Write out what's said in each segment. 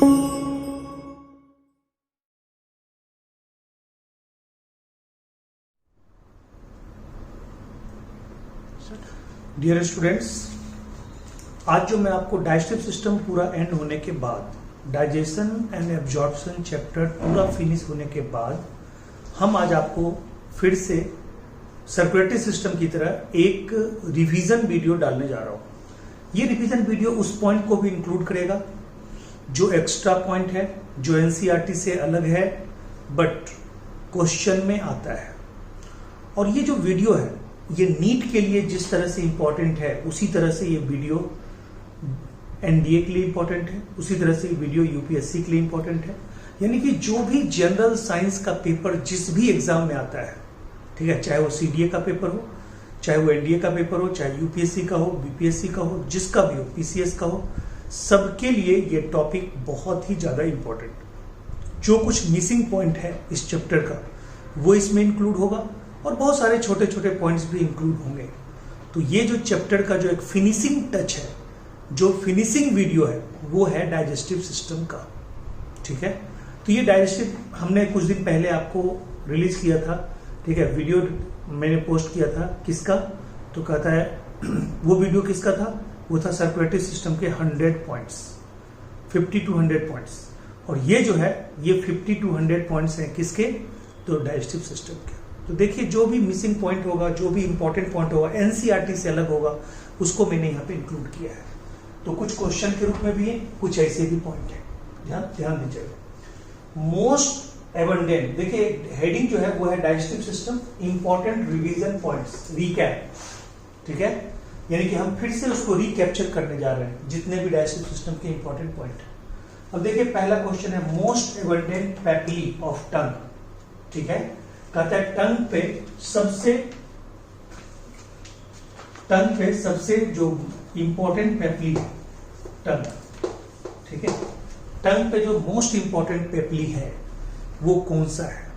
Dear students, आज जो मैं आपको डाइजेस्टिव सिस्टम पूरा एंड होने के बाद, डाइजेशन एंड एब्जॉर्प्शन चैप्टर पूरा फिनिश होने के बाद, हम आज आपको फिर से सर्कुलेटरी सिस्टम की तरह एक रिवीजन वीडियो डालने जा रहा हूं। ये रिवीजन वीडियो उस पॉइंट को भी इंक्लूड करेगा जो एक्स्ट्रा पॉइंट है, जो एनसीईआरटी से अलग है बट क्वेश्चन में आता है। और ये जो वीडियो है ये नीट के लिए जिस तरह से इंपॉर्टेंट है, उसी तरह से ये वीडियो एनडीए के लिए इंपॉर्टेंट है, उसी तरह से ये वीडियो यूपीएससी के लिए इंपॉर्टेंट है। यानी कि जो भी जनरल साइंस का पेपर जिस भी एग्जाम में आता है, ठीक है, चाहे वो सीडीए का पेपर हो, चाहे वो एनडीए का पेपर हो, चाहे यूपीएससी का हो, बीपीएससी का हो, जिसका भी हो, पीसीएस का हो, सबके लिए ये टॉपिक बहुत ही ज्यादा इंपॉर्टेंट। जो कुछ मिसिंग पॉइंट है इस चैप्टर का वो इसमें इंक्लूड होगा और बहुत सारे छोटे छोटे पॉइंट्स भी इंक्लूड होंगे। तो ये जो चैप्टर का जो एक फिनिशिंग टच है, जो फिनिशिंग वीडियो है, वो है डाइजेस्टिव सिस्टम का। ठीक है, तो ये डाइजेस्टिव हमने कुछ दिन पहले आपको रिलीज किया था। ठीक है, वीडियो मैंने पोस्ट किया था। किसका? तो कहता है वो वीडियो किसका था? वो था सर्कुलेटरी सिस्टम के 100 पॉइंट्स, 50 to 100 पॉइंट्स। और ये जो है ये 50 to 100 पॉइंट्स हैं किसके? तो डाइजेस्टिव सिस्टम के। तो देखिए, जो भी मिसिंग पॉइंट होगा, जो भी इंपॉर्टेंट पॉइंट होगा, एनसीईआरटी से अलग होगा, उसको मैंने यहाँ पे इंक्लूड किया है। तो कुछ क्वेश्चन के रूप में भी है, कुछ ऐसे भी पॉइंट है, ध्यान दीजिएगा। मोस्ट एबंडेंट, देखिए हेडिंग जो है वो है digestive system important revision points, recap. ठीक है, यानी कि हम फिर से उसको रिकैप्चर करने जा रहे हैं जितने भी डाइजेस्टिव सिस्टम के इंपॉर्टेंट पॉइंट। अब देखिए, पहला क्वेश्चन है most abundant papillae of tongue. ठीक है, कहता है टंग पे सबसे जो इंपॉर्टेंट पेपली है टंग। ठीक है, टंग पे जो मोस्ट इंपॉर्टेंट पेपली है वो कौन सा है?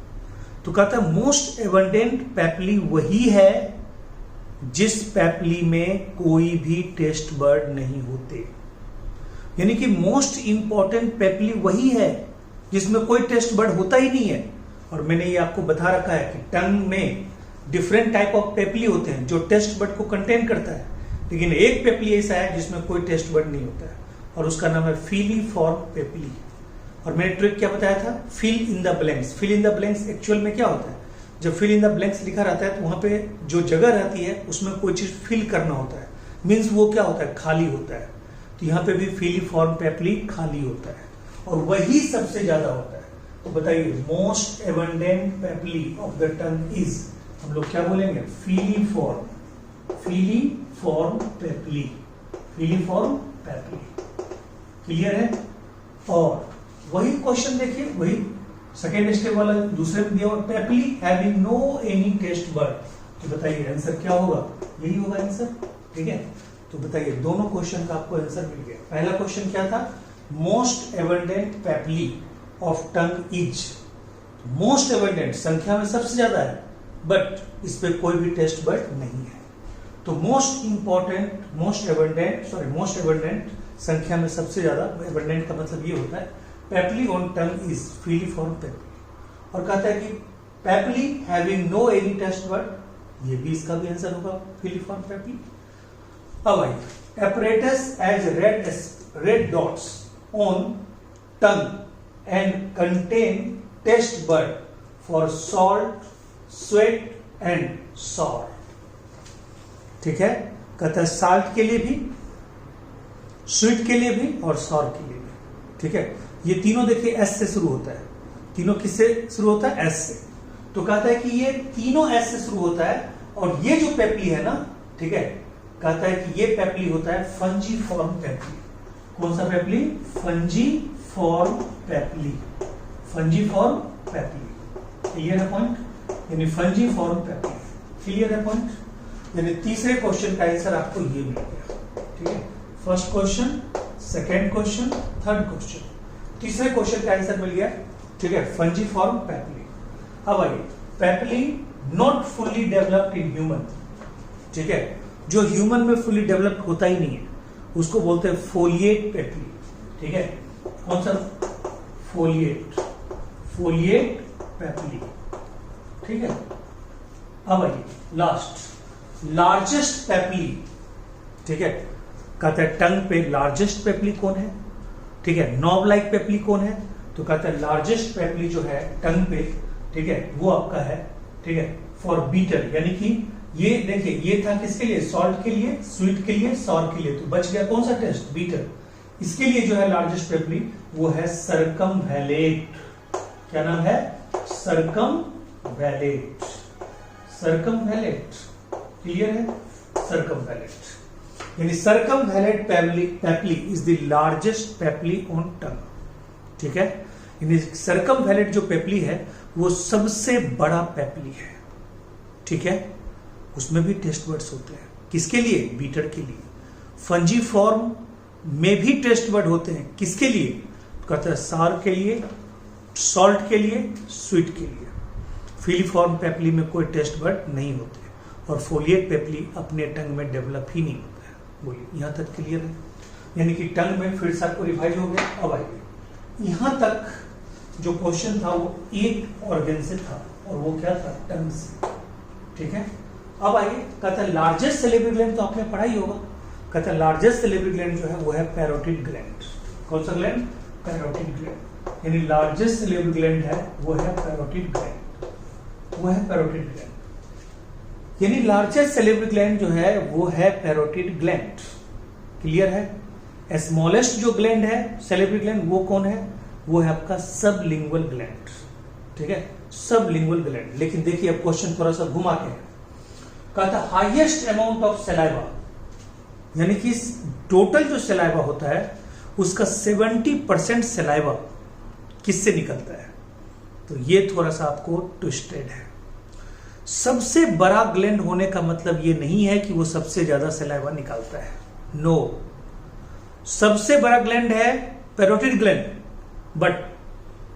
तो कहता है मोस्ट एबंडेंट पेपली वही है जिस पेपली में कोई भी टेस्ट बर्ड नहीं होते। यानी कि मोस्ट इंपॉर्टेंट पेपली वही है जिसमें कोई टेस्ट बर्ड होता ही नहीं है। और मैंने ये आपको बता रखा है कि टंग में डिफरेंट टाइप ऑफ पेपली होते हैं जो टेस्ट बर्ड को कंटेन करता है, लेकिन एक पेपली ऐसा है जिसमें कोई टेस्ट बर्ड नहीं होता है और उसका नाम है फीलीफॉर्म पेपली। और मैंने ट्रिक क्या बताया था? Fill in the blanks. Fill in the blanks actual में क्या होता है? जब फिल इन द ब्लैंक्स लिखा रहता है तो वहां पे जो जगह रहती है उसमें कोई चीज फिल करना होता है, मीन्स वो क्या होता है? खाली होता है। तो यहाँ पे भी फीलीफॉर्म पेपली खाली होता है और वही सबसे ज्यादा होता है। तो बताइए, most abundant papillae of the tongue is, हम लोग क्या बोलेंगे? फीलीफॉर्म पेपली, फीलीफॉर्म पेपली। क्लियर है? और वही क्वेश्चन देखिए, वही सेकेंड स्टेप वाला दूसरे में दिया हुआ, papillae having no any taste bud. तो बताइए आंसर क्या होगा? यही होगा आंसर। ठीक है, तो बताइए दोनों क्वेश्चन का आपको आंसर मिल गया। पहला क्वेश्चन क्या था? Most abundant papillae of tongue is, most abundant संख्या में सबसे ज्यादा है बट इस पे कोई भी टेस्ट बर्ड नहीं है। तो मोस्ट एबंडेंट संख्या में सबसे ज्यादा, एबंडेंट का मतलब ये होता है पेपली ऑन टंग इज फीलीफॉर्म पेपली। और कहता है कि papillae having no any taste bud, ये भी इसका भी आंसर होगा फीलीफॉर्म पेपली। अब आइए, apparatus as red dots on tongue and contain taste bud for salt, sweet and sour। ठीक है, कहता है साल्ट के लिए भी, स्वीट के लिए भी और सॉर के लिए भी। ठीक है, ये तीनों देखिए एस से शुरू होता है। तीनों किससे शुरू होता है? एस से। तो कहता है कि ये तीनों एस से शुरू होता है और ये जो पेपली है ना, ठीक है, कहता है कि ये पेपली होता है फंजीफॉर्म पेपली। कौन सा पेपली? फंजीफॉर्म पेपली, फंजीफॉर्म पेपली। क्लियर है पॉइंट? यानी फंजीफॉर्म पेपली। क्लियर है पॉइंट? यानी तीसरे क्वेश्चन का आंसर आपको ये मिल गया। ठीक है, first question, second question, third question, तीसरे क्वेश्चन का आंसर मिल गया। ठीक है, फंजीफॉर्म पेपली। अब आइए, papillae not fully developed in human. ठीक है, जो ह्यूमन में फुल्ली डेवलप्ड होता ही नहीं है उसको बोलते हैं फोलिएट पेपली। ठीक है, कौन सा? Foliate, foliate papillae. ठीक है, अब आइए लास्ट, लार्जेस्ट पेपली। ठीक है, कहता है टंग पे लार्जेस्ट पेपली कौन है? ठीक है, नॉब लाइक पेपली कौन है? तो कहता है लार्जेस्ट पेपली जो है टंग पे, ठीक है, वो आपका है, ठीक है, फॉर बीटर। यानी कि ये देखिए, ये था किसके लिए? सॉल्ट के लिए, स्वीट के लिए, सॉर के लिए। तो बच गया कौन सा टेस्ट? बीटर। इसके लिए जो है लार्जेस्ट पेपली वो है सर्कमवैलेट। क्या नाम है? सर्कमवैलेट, सर्कमवैलेट। क्लियर है? सर्कमवैलेट यानी circumvallate papillae is the largest papillae on tongue. ठीक है, यानी सर्कमवैलेट जो पेपली है वो सबसे बड़ा पेपली है। ठीक है, उसमें भी टेस्ट वर्ड्स होते हैं। किसके लिए? बीटर के लिए। फंजीफॉर्म में भी टेस्ट वर्ड होते हैं। किसके लिए? कहते हैं सार के लिए, सॉल्ट के लिए, स्वीट के लिए। फीलिफॉर्म पेपली में कोई टेस्ट वर्ड नहीं होते और फोलिएट पेपली अपने टंग में डेवलप ही नहीं होता है। बोलिए, यहां तक क्लियर है? यानी कि टंग में फिर से आपको रिवाइज हो गया। अब आइए, यहां तक जो क्वेश्चन था वो एक ऑर्गन से था और वो क्या था? टंग से। ठीक है, अब आइए, कहता है लार्जेस्ट सैलिवरी ग्लैंड, तो आपने पढ़ा ही होगा। कहता है लार्जेस्ट सैलिवरी ग्लैंड जो है वो है पैरोटिड ग्लैंड। कौन सा ग्लैंड? Parotid gland. यानी लार्जेस्ट सैलिवरी ग्लैंड है वो है पैरोटिड ग्लैंड, वो है पैरोटिड ग्लैंड। यानी लार्जेस्ट सैलिवरी ग्लैंड जो है वो है पैरोटिड ग्लैंड। क्लियर है? स्मॉलेस्ट जो ग्लैंड है सैलिवरी ग्लैंड वो कौन है? वो है आपका सबलिंगुअल ग्लैंड। ठीक है, सबलिंगुअल ग्लैंड। लेकिन देखिए अब क्वेश्चन थोड़ा सा घुमा के है। कहता हाईएस्ट अमाउंट ऑफ सलाइवा, यानी कि टोटल जो सलाइवा होता है उसका 70% सलाइवा किससे निकलता है? तो ये थोड़ा सा आपको ट्विस्टेड है। सबसे बड़ा ग्लैंड होने का मतलब ये नहीं है कि वो सबसे ज्यादा सलाइवा निकालता है। नो, सबसे बड़ा ग्लैंड है पैरोटिड ग्लैंड, बट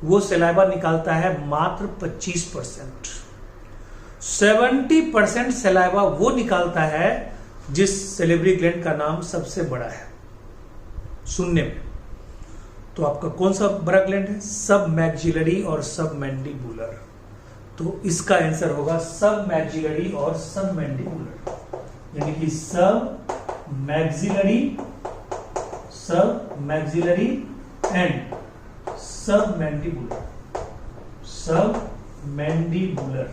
वो सलाइवा निकालता है मात्र 25%। 70% सलाइवा वो निकालता है जिस सैलिवरी ग्लैंड का नाम सबसे बड़ा है सुनने में। तो आपका कौन सा बड़ा ग्लैंड है? सब मैक्सिलरी और सब मैंडिबुलर। तो इसका आंसर होगा सब मैक्सिलरी और सब मैंडिबुलर। यानी कि सब मैक्सिलरी एंड सब मैंडिबुलर, सब मैंडिबुलर,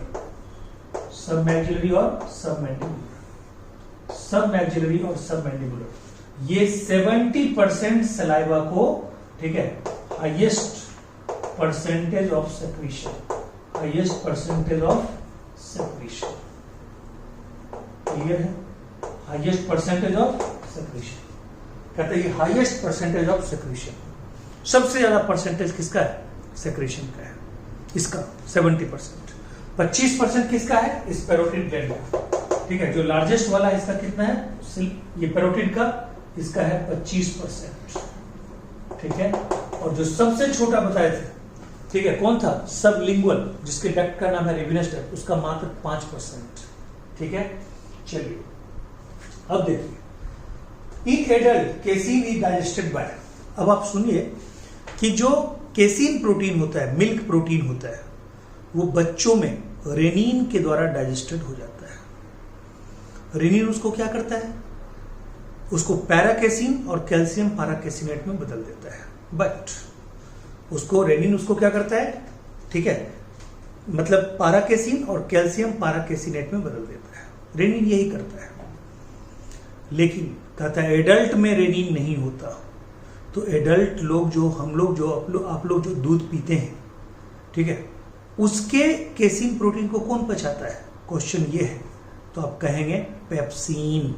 सब मैक्सिलरी और सब मैंडिबुलर, सब मैक्सिलरी और सब मैंडिबुलर। ये 70% सलाइवा को, ठीक है, highest percentage of secretion, highest percentage of secretion. Clear है? Highest percentage of secretion. कहते हैं हाईएस्ट परसेंटेज ऑफ सेक्रीशन, सबसे ज्यादा परसेंटेज किसका है? सेक्रेशन का है। इसका 70%। 25% किसका है? इस पैरोटिड ग्लैंड का। ठीक है, जो लार्जेस्ट वाला इसका कितना है? ये पैरोटिड का, इसका है 25%। ठीक है, और जो सबसे छोटा बताए थे, ठीक है, कौन था? सबलिंगुअल, जिसके डक्ट का नाम है रेविनस डक्ट, उसका मात्र 5%। ठीक है, चलिए अब देखिए, in adult casein is digested by. अब आप सुनिए कि जो केसीन प्रोटीन होता है, मिल्क प्रोटीन होता है, वो बच्चों में रेनिन के द्वारा डाइजेस्टेड हो जाता है। रेनिन उसको क्या करता है? उसको पैराकेसिन और कैल्शियम पैराकेसिनेट में बदल देता है। बट उसको रेनिन उसको क्या करता है? ठीक है, मतलब पैराकेसिन और कैल्शियम पैराकेसिनेट में बदल देता है। रेनिन यही करता है। लेकिन कहता है एडल्ट में रेनिन नहीं होता। तो एडल्ट लोग जो, हम लोग जो, आप लोग जो दूध पीते हैं, ठीक है, उसके केसिन प्रोटीन को कौन पचाता है? क्वेश्चन ये है। तो आप कहेंगे पेप्सिन।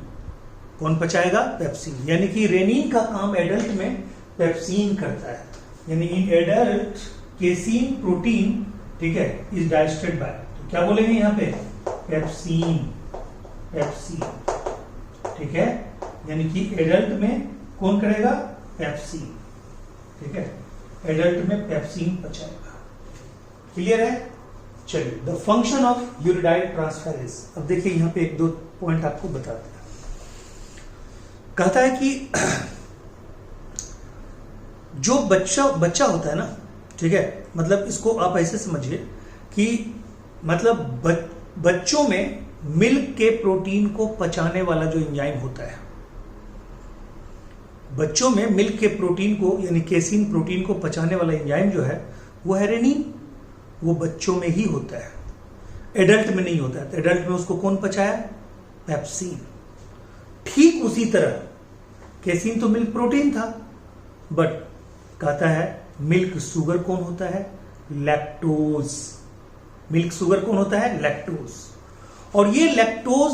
कौन पचाएगा? पेप्सिन। यानी कि रेनिन का काम एडल्ट में पेप्सिन करता है। यानी इन एडल्ट केसिन प्रोटीन, ठीक है, इज डाइजेस्टेड बाय, तो क्या बोलेंगे यहां पे? Pepsin, pepsin. ठीक है, यानी कि एडल्ट में कौन करेगा? पेप्सिन। ठीक है, एडल्ट में पेप्सिन पचाएगा। क्लियर है? चलिए, the function of uridyl transferase. अब देखिए यहां पे एक दो पॉइंट आपको बताते हैं। कहता है कि जो बच्चा होता है ना, ठीक है, मतलब इसको आप ऐसे समझिए कि मतलब बच्चों में मिल्क के प्रोटीन को पचाने वाला जो एंजाइम होता है, बच्चों में मिल्क के प्रोटीन को यानी केसिन प्रोटीन को पचाने वाला एंजाइम जो है वो है रेनिन, वो बच्चों में ही होता है, एडल्ट में नहीं होता है। तो एडल्ट में उसको कौन पचाया? पेप्सिन। ठीक उसी तरह केसिन तो मिल्क प्रोटीन था, बट कहता है मिल्क शुगर कौन होता है? लैक्टोज। मिल्क शुगर कौन होता है? लैक्टोज। और ये लैक्टोज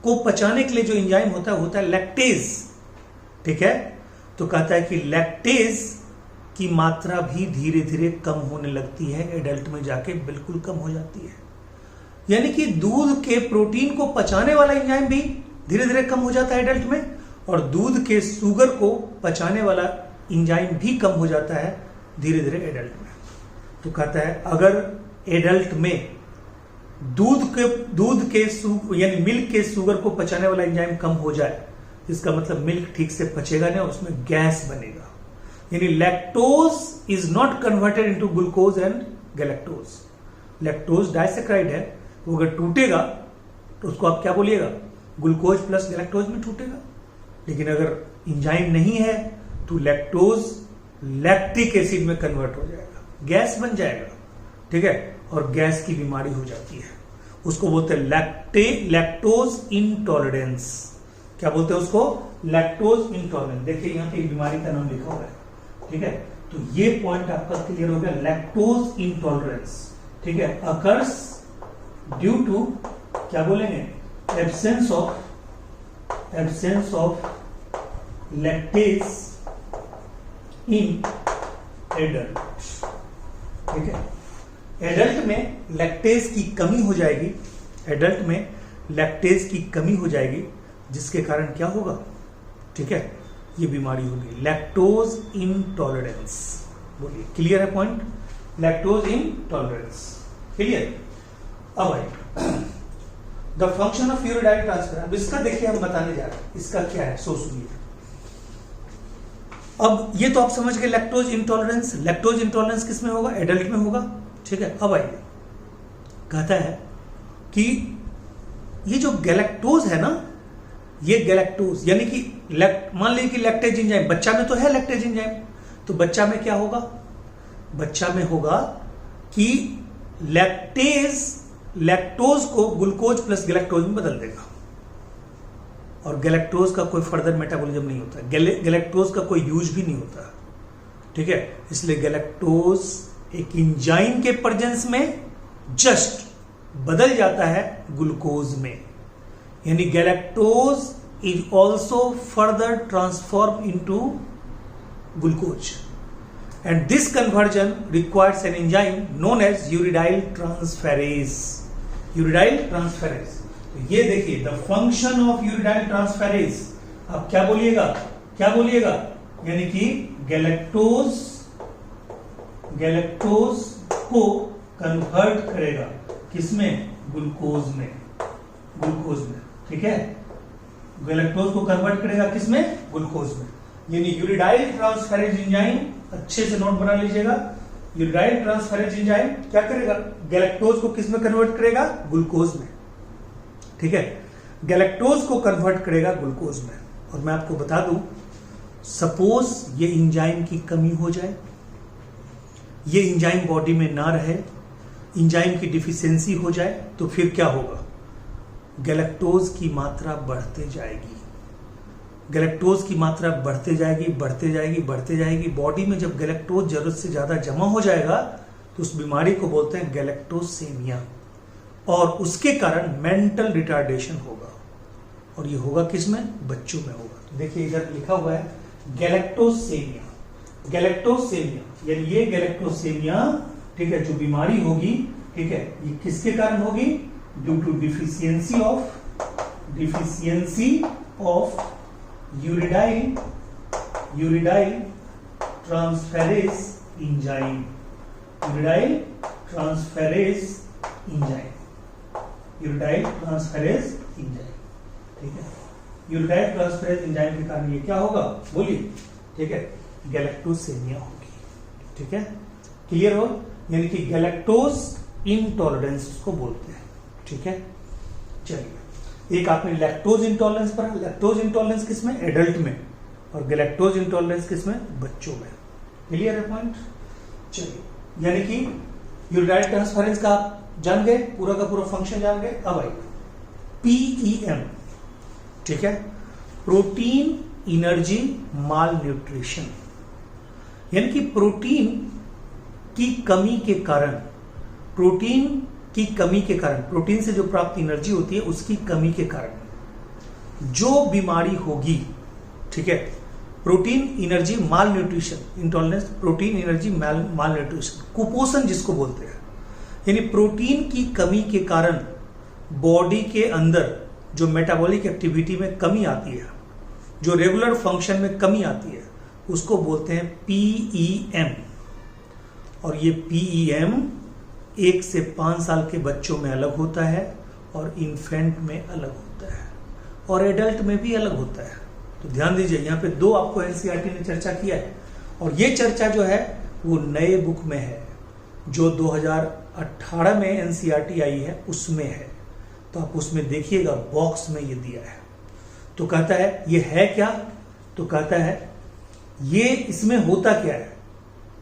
को पचाने के लिए जो एंजाइम होता है लैक्टेज, ठीक है। तो कहता है कि लैक्टेज की मात्रा भी धीरे धीरे कम होने लगती है, एडल्ट में जाके बिल्कुल कम हो जाती है। यानी कि दूध के प्रोटीन को पचाने वाला एंजाइम भी धीरे धीरे कम हो जाता है एडल्ट में, और दूध के शुगर को पचाने वाला एंजाइम भी कम हो जाता है धीरे धीरे एडल्ट में। तो कहता है अगर एडल्ट में दूध के यानी मिल्क के शुगर को पचाने वाला एंजाइम कम हो जाए, इसका मतलब मिल्क ठीक से पचेगा नहीं और उसमें गैस बनेगा। यानी lactose is not converted into glucose and galactose. Lactose disaccharide है, वो अगर टूटेगा तो उसको आप क्या बोलिएगा? ग्लूकोज प्लस गैलेक्टोज में टूटेगा। लेकिन अगर एंजाइम नहीं है तो लैक्टोज लैक्टिक एसिड में कन्वर्ट हो जाएगा, गैस बन जाएगा, ठीक है, और गैस की बीमारी हो जाती है। उसको बोलते हैं लैक्टोज इंटॉलरेंस। क्या बोलते हैं उसको? Lactose intolerance. देखिए यहां पे एक बीमारी का नाम लिखा हुआ है, ठीक है। तो ये पॉइंट आपका क्लियर हो गया, लैक्टोज इंटॉलरेंस, ठीक है, अकर्स ड्यू टू क्या बोलेंगे? Absence of lactase in adult, ठीक है। एडल्ट में लैक्टेज की कमी हो जाएगी, एडल्ट में लैक्टेज की कमी हो जाएगी, जिसके कारण क्या होगा? ठीक है, ये बीमारी होगी लैक्टोज इंटॉलरेंस। बोलिए क्लियर है पॉइंट? Lactose intolerance clear. अब आइए द फंक्शन ऑफ यूरिडाइल ट्रांसफर। अब इसका देखिए हम बताने जा रहे हैं, इसका क्या है सो सुनिए। अब ये तो आप समझ गए लैक्टोज इंटॉलरेंस। लैक्टोज इंटॉलरेंस किस में होगा? एडल्ट में होगा, ठीक है। अब आइए कहता है कि ये जो गैलेक्टोज है ना, ये गैलेक्टोज यानी कि मान लीजिए कि लैक्टेज एंजाइम बच्चा में तो है, लैक्टेज एंजाइम, तो बच्चा में क्या होगा? बच्चा में होगा कि लैक्टोज को ग्लूकोज प्लस गैलेक्टोज में बदल देगा, और गैलेक्टोज का कोई फर्दर मेटाबॉलिज्म नहीं होता, गैलेक्टोज का कोई यूज भी नहीं होता, ठीक है। इसलिए गैलेक्टोज एक एंजाइम के प्रेजेंस में जस्ट बदल जाता है ग्लूकोज में, यानी galactose is also further transform into glucose, and this conversion requires an enzyme known as uridyl transferase. Uridyl transferase, तो ये देखिए the function of uridyl transferase. अब क्या बोलिएगा? क्या बोलिएगा? यानी कि गैलेक्टोज को कन्वर्ट करेगा किसमें? ग्लूकोज में, ग्लूकोज में, ठीक है। गैलेक्टोज को कन्वर्ट करेगा किसमें? ग्लूकोज में। यानी यूरिडाइल ट्रांसफेरेज एंजाइम, अच्छे से नोट बना लीजिएगा, यूरिडाइल ट्रांसफेरेज एंजाइम क्या करेगा? गैलेक्टोज को किस में कन्वर्ट करेगा? ग्लूकोज में, ठीक है। गैलेक्टोज को कन्वर्ट करेगा ग्लूकोज में। और मैं आपको बता दूं, सपोज ये एंजाइम की कमी हो जाए, ये एंजाइम बॉडी में ना रहे, एंजाइम की डिफिशियंसी हो जाए, तो फिर क्या होगा? गैलेक्टोज की मात्रा बढ़ते जाएगी, गैलेक्टोज की मात्रा बढ़ते जाएगी, बढ़ते जाएगी, बढ़ते जाएगी। बॉडी में जब गैलेक्टोज जरूरत से ज्यादा जमा हो जाएगा तो उस बीमारी को बोलते हैं गैलेक्टोसेमिया, और उसके कारण मेंटल रिटार्डेशन होगा, और ये होगा किसमें? बच्चों में होगा। तो देखिए इधर लिखा हुआ है गैलेक्टोसेमिया, गैलेक्टोसेमिया यानी ये गैलेक्टोसेमिया, ठीक है, जो बीमारी होगी, ठीक है, ये किसके कारण होगी? Due to deficiency of uridyl transferase enzyme, uridyl transferase enzyme, uridyl transferase enzyme, ठीक है। यूरिडाइल ट्रांसफेरेज एंजाइम के कारण ये क्या होगा? बोलिए, ठीक है। गैलेक्टोसेमिया होगी। ठीक है, क्लियर हो? यानी कि गैलेक्टोज इंटॉलरेंस उसको बोलते हैं। ठीक है, चलिए एक आपने लैक्टोज इंटॉलरेंस पढ़ा। लैक्टोज इंटॉलरेंस किसमें? एडल्ट में, और गैलेक्टोज इंटॉलरेंस किसमें? बच्चों में। क्लियर है पॉइंट? चलिए, यानी कि यूरिनारी ट्रांसफरेंस का आप जान गए, पूरा का पूरा फंक्शन जान गए। अब आइए पीईएम, ठीक है, प्रोटीन एनर्जी माल न्यूट्रिशन, यानी कि प्रोटीन की कमी के कारण, प्रोटीन से जो प्राप्त एनर्जी होती है उसकी कमी के कारण जो बीमारी होगी, ठीक है, प्रोटीन एनर्जी माल न्यूट्रिशन, इंटॉलरेंस प्रोटीन एनर्जी माल न्यूट्रिशन, कुपोषण जिसको बोलते हैं, यानी प्रोटीन की कमी के कारण बॉडी के अंदर जो मेटाबॉलिक एक्टिविटी में कमी आती है, जो रेगुलर फंक्शन में कमी आती है, उसको बोलते हैं पीईएम। और ये पीईएम 1 से 5 साल के बच्चों में अलग होता है, और इन्फेंट में अलग होता है, और एडल्ट में भी अलग होता है। तो ध्यान दीजिए, यहाँ पे 2 आपको एनसीईआरटी ने चर्चा किया है, और ये चर्चा जो है वो नए बुक में है, जो 2018 में एनसीईआरटी आई है उसमें है। तो आप उसमें देखिएगा, बॉक्स में ये दिया है। तो कहता है ये है क्या? तो कहता है ये इसमें होता क्या है?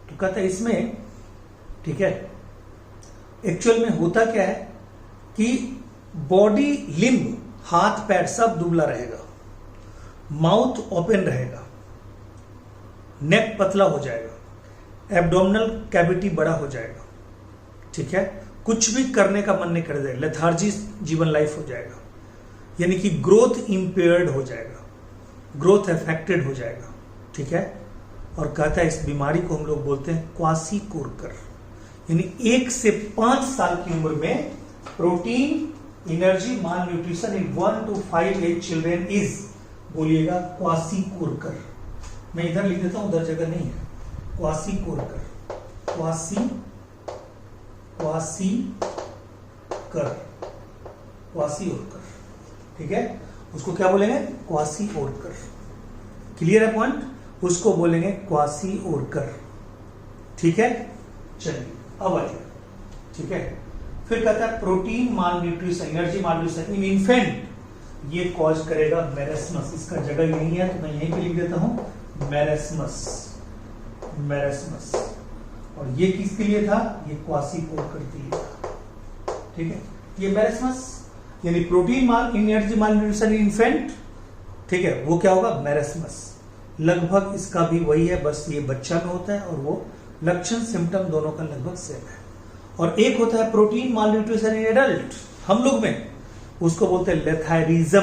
तो कहता है इसमें, ठीक है, एक्चुअल में होता क्या है कि बॉडी लिम्ब, हाथ पैर सब दुबला रहेगा, माउथ ओपन रहेगा, नेक पतला हो जाएगा, एब्डोमिनल कैविटी बड़ा हो जाएगा, ठीक है, कुछ भी करने का मन नहीं कर जाएगा, लेथार्जी जीवन लाइफ हो जाएगा, यानी कि ग्रोथ इंपेयर्ड हो जाएगा, ग्रोथ अफेक्टेड हो जाएगा। ठीक है, और कहता है इस बीमारी को हम लोग बोलते हैं क्वासीकोरकर, यानी 1 से 5 साल की उम्र में protein energy malnutrition in 1 to 5 age children is, बोलिएगा क्वासीकोरकर। मैं इधर लिख देता हूं, उधर जगह नहीं है, क्वासीकोरकर, क्वासीओरकर, ठीक है, उसको क्या बोलेंगे? क्वासीओरकर। क्लियर है पॉइंट? उसको बोलेंगे क्वासीओरकर। ठीक है, चलिए अब आइए, ठीक है, फिर कहता है प्रोटीन माल न्यूट्रिशन, एनर्जी माल न्यूट्रिशन इन इन्फेंट, ये कॉज करेगा मैरेस्मस। इसका जगह यही है तो मैं यहीं पे लिख देता हूं मैरेस्मस, मैरेस्मस। और ये किसके लिए था? ये क्वासीकोरकर के लिए था। ठीक है, ये मैरेस्मस यानी प्रोटीन माल एनर्जी माल न्यूट्रिशन इन इन्फेंट, ठीक है, वो क्या होगा? मैरेस्मस। लगभग इसका भी वही है, बस ये बच्चा में होता है और वो लक्षण सिम्टम दोनों का लगभग सेम है। और एक होता है protein mall nutrition in adult, हम लोग में उसको बोलते हैं लेथायरिज्म।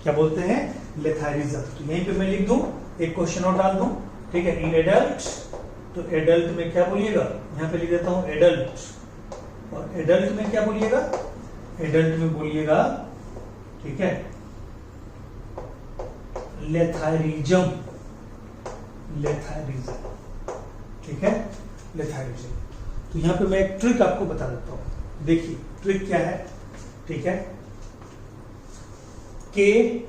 क्या बोलते हैं? लेथायरिज्म। तो यहीं पे मैं लिख दूं, एक क्वेश्चन और डाल दूं, ठीक है, इन एडल्ट, तो एडल्ट में क्या बोलिएगा? यहां पे लिख देता हूं एडल्ट, और एडल्ट में क्या बोलिएगा? एडल्ट में बोलिएगा, ठीक है, लेथायरिज्म, लेथायरिज्म, ठीक है, लेथायरिज्म। तो यहां पे मैं एक ट्रिक आपको बता देता हूं, देखिए ट्रिक क्या है, ठीक है, KLMNOP,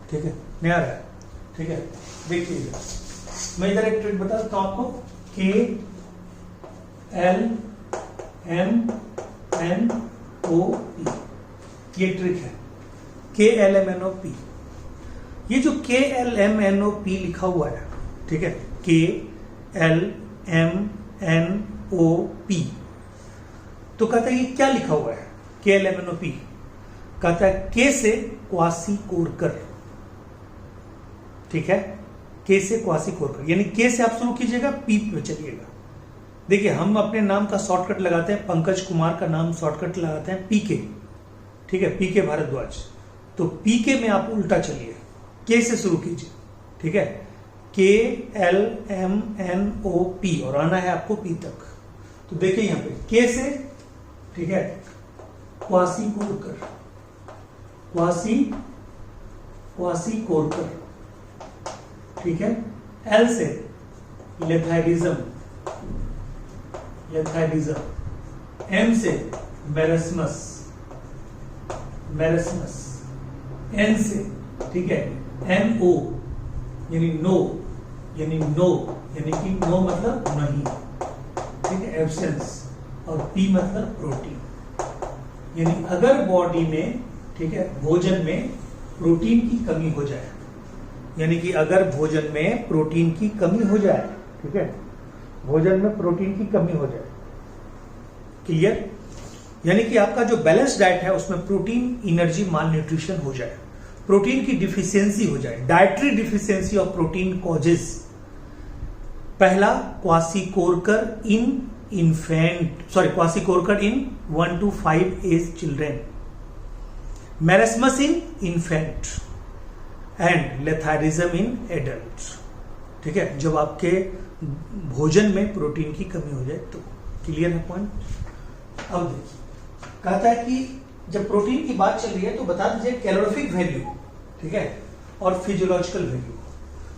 ठीक है, नहीं आ रहा है, ठीक है, देखिएगा, मैं इधर एक ट्रिक बता देता हूं आपको, KLMNOP, ये ट्रिक है, KLMNOP। ये जो KLMNOP लिखा हुआ है, ठीक है, KLMNOP, तो कहता है ये क्या लिखा हुआ है? KLMNOP कहता है K से क्वासीकोरकर, ठीक है, K से क्वासीकोरकर, यानी K से आप शुरू कीजिएगा, P पे चलिएगा। देखिए हम अपने नाम का शॉर्टकट लगाते हैं, पंकज कुमार का नाम शॉर्टकट लगाते हैं PK, ठीक है, PK भारद्वाज। तो PK में आप उल्टा चलिए, K से शुरू कीजिए, ठीक है, KLMNOP, और आना है आपको P तक। तो देखिए यहां पे K से, ठीक है, क्वासीकोरकर, क्वासीकोरकर, ठीक है, L से लेथायरिज्म, लेथायरिज्म, M से मैरेस्मस, मैरस्मस, एन से, ठीक है, NO यानी नो, यानी नो, यानी कि नो मतलब नहीं, ठीक है, एब्सेंस, और P मतलब प्रोटीन। यानी अगर बॉडी में, ठीक है, भोजन में प्रोटीन की कमी हो जाए, यानी कि अगर भोजन में प्रोटीन की कमी हो जाए, ठीक है, भोजन में प्रोटीन की कमी हो जाए, क्लियर, यानी कि आपका जो बैलेंस डाइट है उसमें प्रोटीन एनर्जी माल न्यूट्रिशन हो जाए, प्रोटीन की डिफिशियंसी हो जाए, dietary deficiency of protein causes, पहला kwashiorkor in kwashiorkor in 1 to 5 age children, marasmus in infant and lethargism in adult, ठीक है, जब आपके भोजन में प्रोटीन की कमी हो जाए तो। क्लियर है पॉइंट? अब देखिए, कहता है कि जब प्रोटीन की बात चल रही है तो बता दीजिए कैलोरीफिक वैल्यू, ठीक है, और फिजियोलॉजिकल वैल्यू।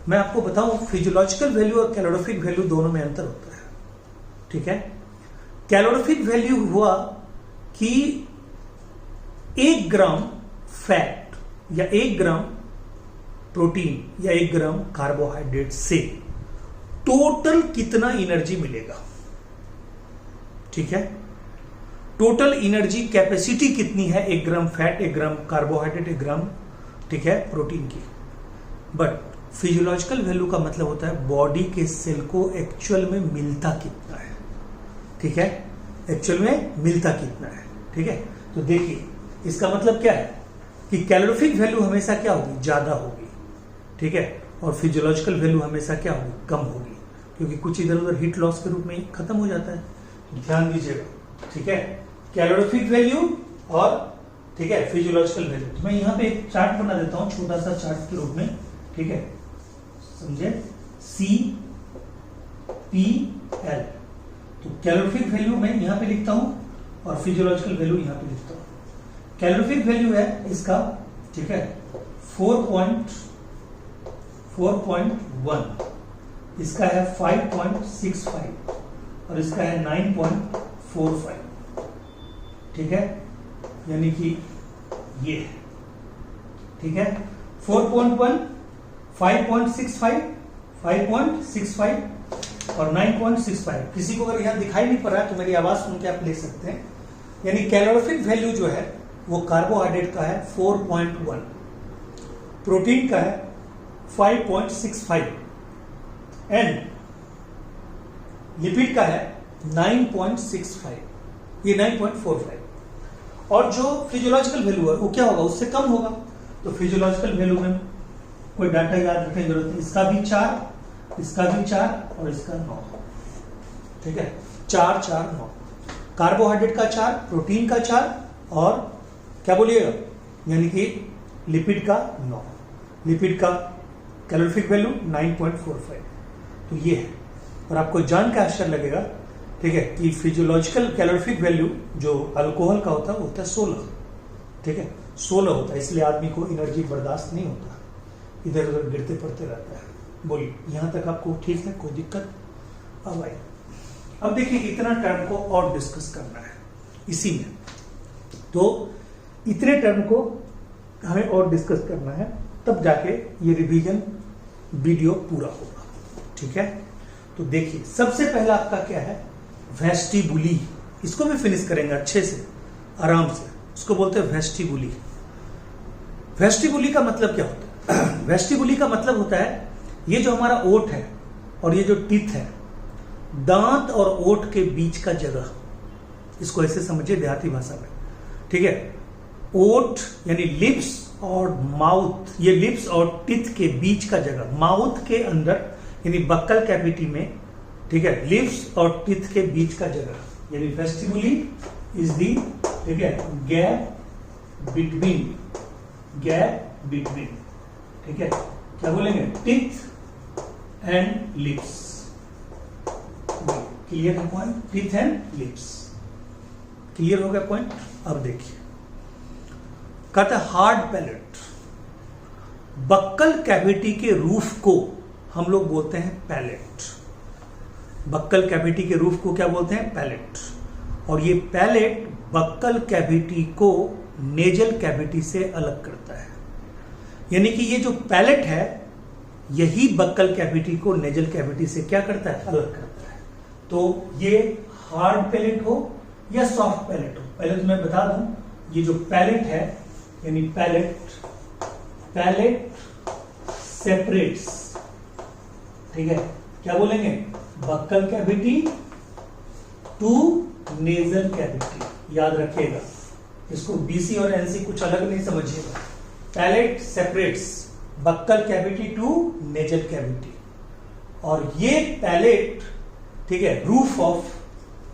मैं आपको बताऊं फिजियोलॉजिकल वैल्यू और कैलोरीफिक वैल्यू दोनों में अंतर होता है, ठीक है। कैलोरीफिक वैल्यू हुआ कि 1 ग्राम फैट या 1 ग्राम प्रोटीन या 1 ग्राम कार्बोहाइड्रेट से टोटल कितना एनर्जी मिलेगा, ठीक है, टोटल एनर्जी कैपेसिटी कितनी है 1 ग्राम फैट, 1 ग्राम कार्बोहाइड्रेट, 1 ग्राम, ठीक है, प्रोटीन की। बट फिजियोलॉजिकल वैल्यू का मतलब होता है बॉडी के सेल को एक्चुअल में मिलता कितना है, ठीक है, एक्चुअल में मिलता कितना है, ठीक है। तो देखिए इसका मतलब क्या है कि कैलोरीफिक वैल्यू हमेशा क्या होगी, ज्यादा होगी, ठीक है, और फिजियोलॉजिकल वैल्यू हमेशा क्या होगी, कम होगी, क्योंकि कुछ इधर उधर हीट लॉस के रूप में खत्म हो जाता है। तो ध्यान दीजिएगा, ठीक है, कैलोरीफिक वैल्यू और, ठीक है, फिजियोलॉजिकल वैल्यू। तो मैं यहाँ पे एक चार्ट बना देता हूँ, छोटा सा चार्ट के रूप में, ठीक है, समझे, CPL। तो कैलोरीफिक वैल्यू मैं यहाँ पे लिखता हूँ और फिजियोलॉजिकल वैल्यू यहाँ पे लिखता हूँ। कैलोरीफिक वैल्यू है इसका, ठीक है, 4.1, इसका है 5.65 और इसका है 9.45, ठीक है, यानी कि ये है, ठीक है, 4.1, 5.65, 5.65 और 9.65। किसी को अगर यहां दिखाई नहीं पड़ रहा है तो मेरी आवाज सुन के आप ले सकते हैं। यानी कैलोरीफिक वैल्यू जो है वो कार्बोहाइड्रेट का है 4.1, प्रोटीन का है 5.65 एंड लिपिड का है 9.65, ये 9.45। और जो फिजियोलॉजिकल वैल्यू है वो क्या होगा, उससे कम होगा। तो फिजियोलॉजिकल वैल्यू में कोई डाटा याद रखने की जरूरत नहीं, इसका भी 4, इसका भी 4 और इसका 9, ठीक है, 4 4 9, कार्बोहाइड्रेट का 4, प्रोटीन का 4 और क्या बोलिएगा, यानी कि लिपिड का 9, लिपिड का कैलोरीफिक वैल्यू 9.45। तो ये है, और आपको जान के आश्चर्य लगेगा, ठीक है, कि फिजियोलॉजिकल कैलोरीफिक वैल्यू जो अल्कोहल का होता है वो होता है 16, ठीक है, 16 होता है, इसलिए आदमी को एनर्जी बर्दाश्त नहीं होता, इधर उधर गिरते पड़ते रहता है। बोलिए यहां तक आपको ठीक है, कोई दिक्कत? अब आइए, अब देखिए इतना टर्म को और डिस्कस करना है इसी में, तो इतने टर्म को हमें और डिस्कस करना है, तब जाके ये रिवीजन वीडियो पूरा होगा, ठीक है। तो देखिए सबसे पहला आपका क्या है, वेस्टिबुली, इसको भी फिनिश करेंगे अच्छे से, आराम से, उसको बोलते हैं वेस्टिबुली। वेस्टिबुली का मतलब क्या होता है? वेस्टिबुली का मतलब होता है ये जो हमारा ओठ है और ये जो टीथ है, दांत और ओठ के बीच का जगह, इसको ऐसे समझिए देहाती भाषा में, ठीक है, ओठ यानी लिप्स और माउथ, ये लिप्स और टीथ के बीच का जगह, माउथ के अंदर यानी बक्कल कैविटी में, ठीक है, लिप्स और टीथ के बीच का जगह, यानी वेस्टिबुली इज दी, ठीक है, गैप बिटवीन, ठीक है, क्या बोलेंगे, टीथ एंड लिप्स। क्लियर है point, teeth and lips, clear हो गया पॉइंट। अब देखिए कहता है हार्ड पैलेट, बक्कल कैविटी के रूफ को हम लोग बोलते हैं पैलेट, बक्कल कैविटी के रूफ को क्या बोलते हैं, पैलेट। और ये पैलेट बक्कल कैविटी को नेजल कैविटी से अलग करता है। यानी कि ये जो पैलेट है यही बक्कल कैविटी को नेजल कैविटी से क्या करता है, अलग करता है। तो ये हार्ड पैलेट हो या सॉफ्ट पैलेट हो, पहले तो मैं बता दूं, ये जो पैलेट है यानी पैलेट सेपरेट्स, ठीक है, क्या बोलेंगे, buccal cavity to nasal cavity. याद रखिएगा इसको, बीसी और एनसी कुछ अलग नहीं समझिएगा। Palate separates buccal cavity to nasal cavity, और ये पैलेट, ठीक है, रूफ ऑफ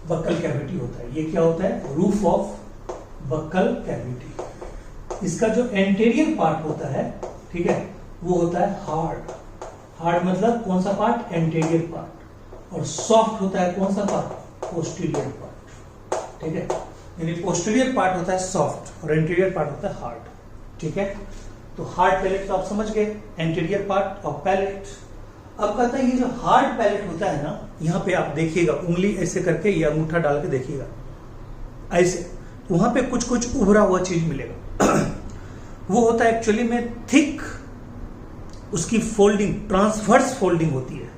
बक्कल कैविटी होता है। ये क्या होता है, रूफ ऑफ बक्कल कैविटी। इसका जो एंटीरियर पार्ट होता है, ठीक है, वो होता है हार्ड मतलब कौन सा पार्ट, एंटीरियर पार्ट, और सॉफ्ट होता है कौन सा पार्ट, पोस्टीरियर पार्ट, ठीक है। यानी पोस्टीरियर पार्ट होता है सॉफ्ट और एंटीरियर पार्ट होता है हार्ड, ठीक है। तो हार्ड पैलेट तो आप समझ गए, एंटीरियर पार्ट ऑफ पैलेट। अब कहता है ये जो हार्ड पैलेट होता है ना, यहां पे आप देखिएगा, उंगली ऐसे करके या अंगूठा डाल के देखिएगा ऐसे, वहां पे कुछ कुछ उभरा हुआ चीज मिलेगा वो होता है एक्चुअली में थिक, उसकी फोल्डिंग ट्रांसवर्स फोल्डिंग होती है।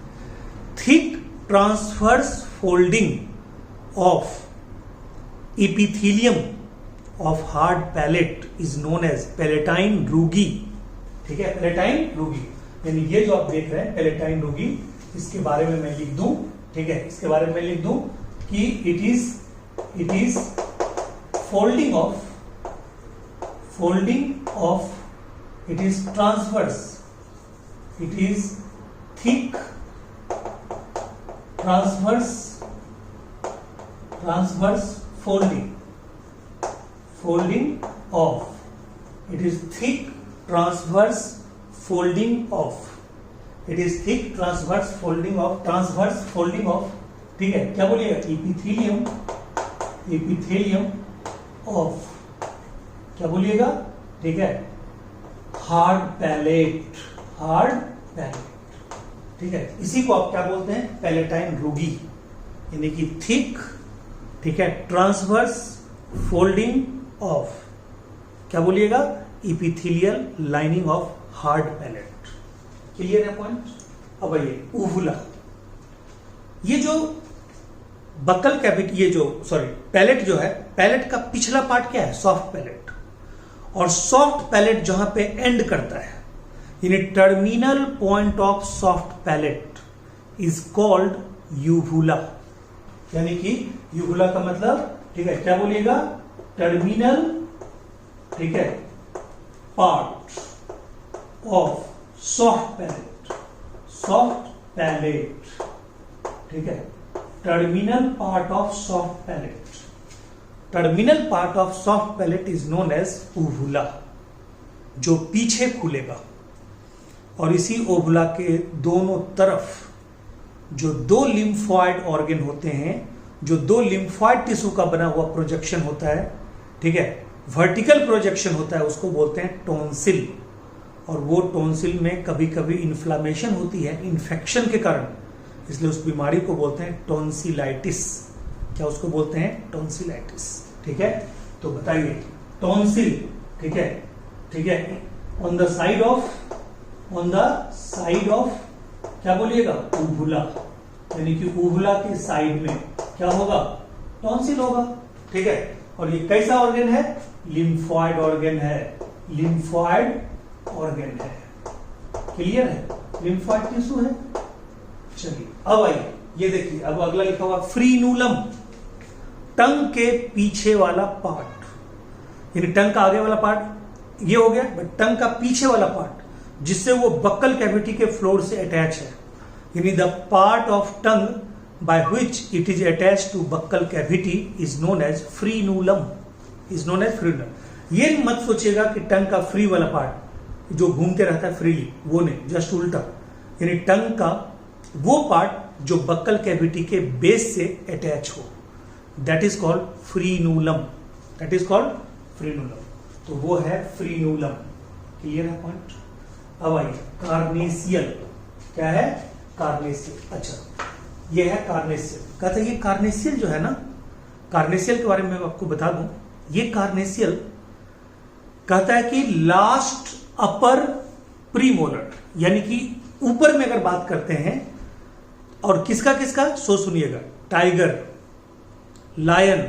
Thick transverse folding of epithelium of hard palate is known as palatine rugae, ठीक है, पैलेटाइन रूगी। यानी ये जो आप देख रहे हैं पैलेटाइन रूगी, इसके बारे में मैं लिख दूं, ठीक है, इसके बारे में लिख दूं कि it is folding of it is transverse, it is thick transverse folding of, it is thick transverse folding of, it is thick transverse folding of, ठीक है, क्या बोलिएगा, epithelium of, क्या बोलिएगा, ठीक है, हार्ड पैलेट, ठीक है। इसी को आप क्या बोलते हैं, पैलेटाइन रूगी, यानी कि थिक, ठीक है, ट्रांसवर्स फोल्डिंग ऑफ, क्या बोलिएगा, epithelial lining of hard palette. Clear है पॉइंट। अब आइए ऊवुला, ये जो बक्कल कैविटी, ये जो पैलेट जो है, पैलेट का पिछला पार्ट क्या है, सॉफ्ट पैलेट, और सॉफ्ट पैलेट जहां पे एंड करता है, यानी terminal point of soft palate is called uvula. यानी कि यूवुला का मतलब, ठीक है, क्या बोलिएगा, टर्मिनल, ठीक है, पार्ट ऑफ सॉफ्ट पैलेट, ठीक है, terminal part of soft palate, terminal part of soft palate is known as uvula, जो पीछे खुलेगा। और इसी ओवुला के दोनों तरफ जो दो लिम्फॉइड ऑर्गन होते हैं, जो दो लिम्फॉइड टिश्यू का बना हुआ प्रोजेक्शन होता है, ठीक है, वर्टिकल प्रोजेक्शन होता है, उसको बोलते हैं टॉन्सिल। और वो टॉन्सिल में कभी कभी इन्फ्लामेशन होती है इन्फेक्शन के कारण, इसलिए उस बीमारी को बोलते हैं टॉन्सिलाइटिस। क्या उसको बोलते हैं, टॉन्सिलाइटिस, ठीक है। तो बताइए टॉन्सिल, ठीक है, ऑन द साइड ऑफ क्या बोलिएगा, ऊवुला, यानी कि ऊवुला के साइड में क्या होगा, टॉन्सिल होगा, ठीक है। और ये कैसा ऑर्गन है, लिम्फॉइड ऑर्गन है, क्लियर है, लिम्फॉइड टिश्यू है। चलिए अब आइए, ये देखिए, अब अगला लिखा हुआ फ्रीनूलम, टंग के पीछे वाला पार्ट, यानी टंग का आगे वाला पार्ट ये हो गया, बट टंग का पीछे वाला पार्ट जिससे वो बक्कल कैविटी के फ्लोर से अटैच है, यानी the part of tongue by which it is attach to buccal cavity is known as frenulum, ये मत सोचिएगा कि टंग का फ्री वाला पार्ट जो घूमते रहता है फ्रीली, वो नहीं, जस्ट उल्टा, यानी टंग का वो पार्ट जो बक्कल कैविटी के बेस से अटैच हो, दैट इज कॉल्ड फ्रीनूलम, तो वो है फ्रीनूलम। क्लियर है पॉइंट। अब आइए कार्नेसियल, क्या है, कार्नेसियल। अच्छा, ये है कार्नेसियल। कहते हैं ये कार्नेसियल जो है ना, कार्नेसियल के बारे में मैं आपको बता दूं, ये कार्नेसियल कहता है कि लास्ट अपर प्रीमोलर, यानी कि ऊपर में अगर बात करते हैं, और किसका किसका सो सुनिएगा, टाइगर, लायन,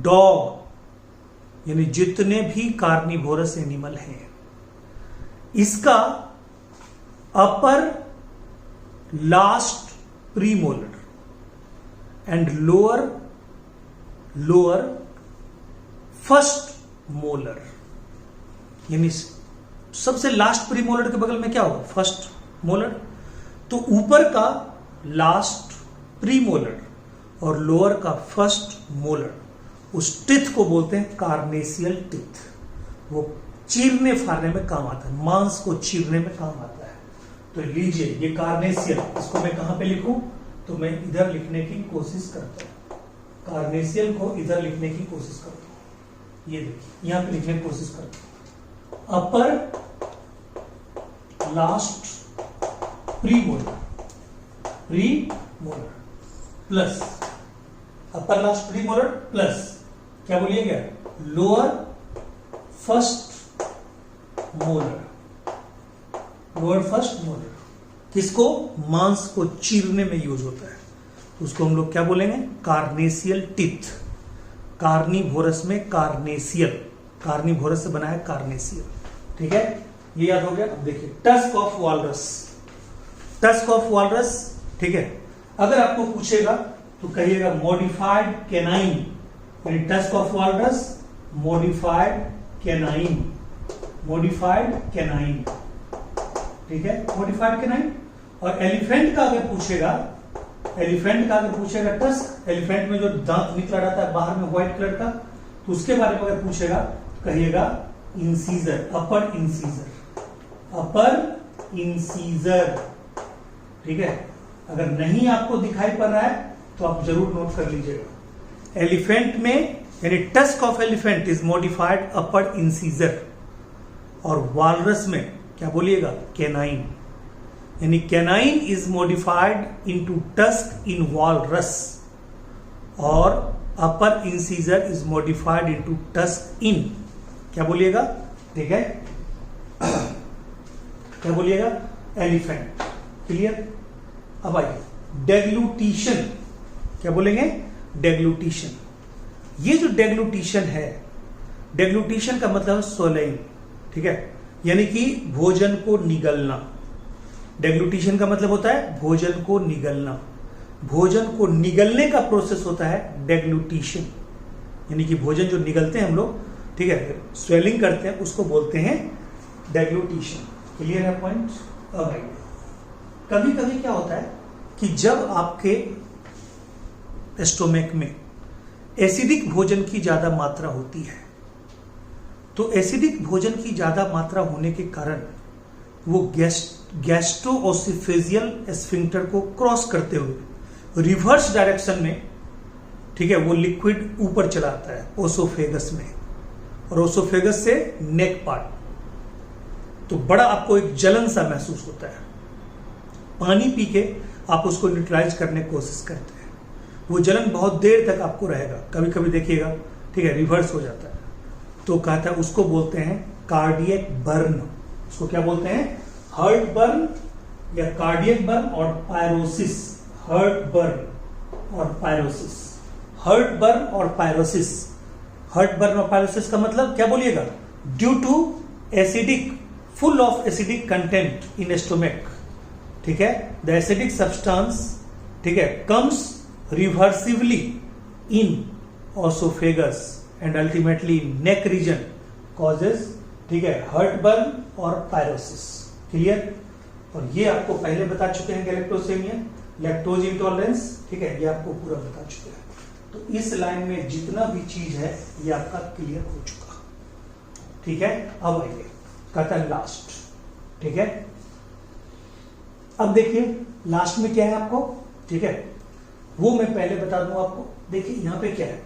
डॉग, यानी जितने भी कार्निवोरस एनिमल हैं, इसका upper last premolar and lower first molar, यानी सबसे लास्ट प्रीमोलर के बगल में क्या होगा, फर्स्ट मोलर। तो ऊपर का लास्ट प्रीमोलर और लोअर का फर्स्ट मोलर, उस टिथ को बोलते हैं कार्नेशियल टिथ। वो चीरने फाड़ने में काम आता है, मांस को चीरने में काम आता है। तो लीजिए ये कार्नेशियल, इसको मैं कहां पे लिखूं, तो मैं इधर लिखने की कोशिश करता हूं, कार्नेशियल को इधर लिखने की कोशिश करता हूं। ये देखिए यहां पे लिखने की कोशिश करता हूं, upper last premolar plus upper last premolar plus क्या बोलिएगा, lower first molar, lower first molar. किसको, मांस को चीरने में यूज होता है, उसको हम लोग क्या बोलेंगे, कार्नेशियल टिथ। कार्निवोरस में कार्नेशियल, कार्निवोरस से बना है कार्नेशियल, ठीक है, ये याद हो गया। अब देखिए tusk of walrus, tusk of walrus, ठीक है, अगर आपको पूछेगा तो कहिएगा मॉडिफाइड कैनाइन, यानी tusk of walrus modified canine, modified canine, ठीक है, मॉडिफाइड कैनाइन। और एलिफेंट का अगर पूछेगा, एलिफेंट का अगर पूछेगा टस्क, एलिफेंट में जो दांत निकला रहता है बाहर में व्हाइट कलर का, तो उसके बारे में अगर पूछेगा तो कहिएगा इंसीजर, अपर इंसीजर, अपर इंसीजर, ठीक है। अगर नहीं आपको दिखाई पड़ रहा है तो आप जरूर नोट कर लीजिएगा। एलिफेंट में यानी tusk of elephant is modified upper incisor, और वालरस में क्या बोलिएगा, कैनाइन, यानी canine is modified into tusk in walrus, और upper incisor is modified into tusk in क्या बोलिएगा, ठीक है, क्या बोलिएगा, एलिफेंट। क्लियर। अब आइए डेग्लूटिशन, क्या बोलेंगे, डेग्लूटिशन। ये जो डेग्लूटिशन है, डेग्लूटिशन का मतलब स्वैलिंग, ठीक है, यानी कि भोजन को निगलना। डेग्लूटिशन का मतलब होता है भोजन को निगलना, भोजन को निगलने का प्रोसेस होता है डेग्लूटिशन, यानी कि भोजन जो निगलते हैं हम लोग, ठीक है, स्वेलिंग करते हैं, उसको बोलते हैं डेग्लूटिशन। क्लियर है पॉइंट। अब आइए, कभी कभी क्या होता है कि जब आपके स्टोमक में एसिडिक भोजन की ज्यादा मात्रा होती है, तो एसिडिक भोजन की ज्यादा मात्रा होने के कारण वो गैस्ट्रोओसिफेजियल स्फिंक्टर को क्रॉस करते हुए रिवर्स डायरेक्शन में, ठीक है, वो लिक्विड ऊपर चला आता है ओसोफेगस में, और ओसोफेगस से नेक पार्ट, तो बड़ा आपको एक जलन सा महसूस होता है। पानी पी के आप उसको न्यूट्रलाइज करने की कोशिश करते हैं, वो जलन बहुत देर तक आपको रहेगा, कभी कभी देखिएगा, ठीक है, रिवर्स हो जाता है, तो कहता है उसको बोलते हैं कार्डियक बर्न। उसको क्या बोलते हैं, हार्ट बर्न या कार्डियक बर्न और पायरोसिस, हार्ट बर्न और पायरोसिस, हार्ट बर्न और पायरोसिस। हार्ट बर्न और पायरोसिस का मतलब क्या बोलिएगा, due to acidic, full of acidic content in stomach, ठीक है, द एसिडिक सब्सटेंस, ठीक है, comes reversibly in oesophagus and ultimately neck region causes, ठीक है, हार्ट बर्न और पायरोसिस। क्लियर। और ये आपको पहले बता चुके हैं गैलेक्टोसेमिया, लैक्टोज इंटॉलरेंस, ठीक है, ये आपको पूरा बता चुके हैं। तो इस लाइन में जितना भी चीज है ये आपका क्लियर हो चुका, ठीक है। अब आइए कहता है लास्ट, ठीक है। अब देखिए लास्ट में क्या है आपको, ठीक है, वो मैं पहले बता दूं आपको। देखिए यहां पे क्या है,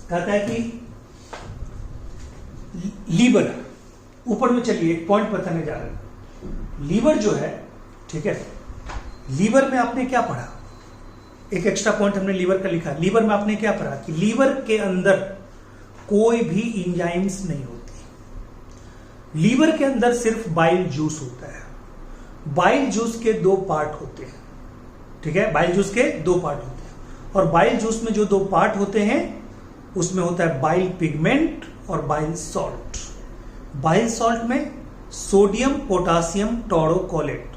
कहता है कि लीवर, ऊपर में चलिए एक पॉइंट बताने जा रहे हैं। लीवर जो है, ठीक है, लीवर में आपने क्या पढ़ा, एक एक्स्ट्रा पॉइंट हमने लीवर का लिखा। लीवर में आपने क्या पढ़ा कि लीवर के अंदर कोई भी एंजाइम्स नहीं होती। लीवर के अंदर सिर्फ बाइल जूस होता है। बाइल जूस के दो पार्ट होते हैं, ठीक है, बाइल जूस के दो पार्ट होते हैं, और बाइल जूस में जो दो पार्ट होते हैं उसमें होता है बाइल पिगमेंट और बाइल सॉल्ट। बाइल सॉल्ट में सोडियम पोटासियम टोरोकोलेट,